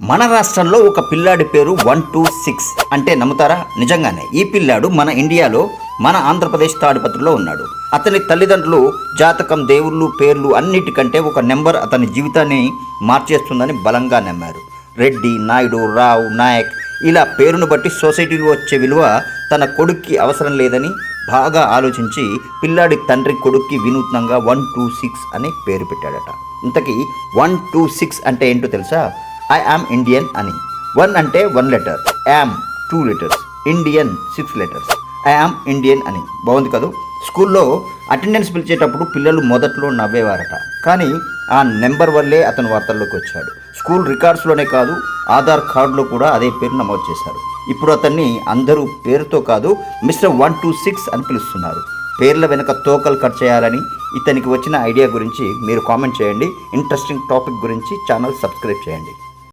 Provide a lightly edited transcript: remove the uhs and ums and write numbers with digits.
మన రాష్ట్రంలో ఒక పిల్లాడి పేరు 126 అంటే నమ్ముతారా? నిజంగానే ఈ పిల్లాడు మన ఇండియాలో మన ఆంధ్రప్రదేశ్ తాడిపత్రిలో ఉన్నాడు. అతని తల్లిదండ్రులు జాతకం, దేవుళ్ళు, పేర్లు అన్నిటికంటే ఒక నెంబర్ అతని జీవితాన్ని మార్చేస్తుందని బలంగా నమ్మారు. రెడ్డి, నాయుడు, రావు, నాయక్ ఇలా పేరును బట్టి సొసైటీలో వచ్చే విలువ తన కొడుక్కి అవసరం లేదని బాగా ఆలోచించి పిల్లాడి తండ్రి కొడుక్కి వినూత్నంగా 126 అని పేరు పెట్టాడట. ఇంతకీ 126 అంటే ఏంటో తెలుసా? ఐ యామ్ ఇండియన్ అని. 1 అంటే 1 letter, yam 2 letters, Indian 6 letters. I am Indian అని. బాగుంది కదా? స్కూల్లో అటెండెన్స్ పిలిచేటప్పుడు పిల్లలు మొదట్లో నవ్వేవారట, కానీ ఆ నెంబర్ వల్లే అతను వార్తల్లోకి వచ్చాడు. స్కూల్ రికార్డ్స్లోనే కాదు, ఆధార్ కార్డులో కూడా అదే పేరు నమోదు చేశారు. ఇప్పుడు అతన్ని అందరూ పేరుతో కాదు మిస్టర్ 126 అని పిలుస్తున్నారు. పేర్ల వెనుక తోకలు కట్ చేయాలని ఇతనికి వచ్చిన ఐడియా గురించి మీరు కామెంట్ చేయండి. ఇంట్రెస్టింగ్ టాపిక్ గురించి ఛానల్ సబ్స్క్రైబ్ చేయండి.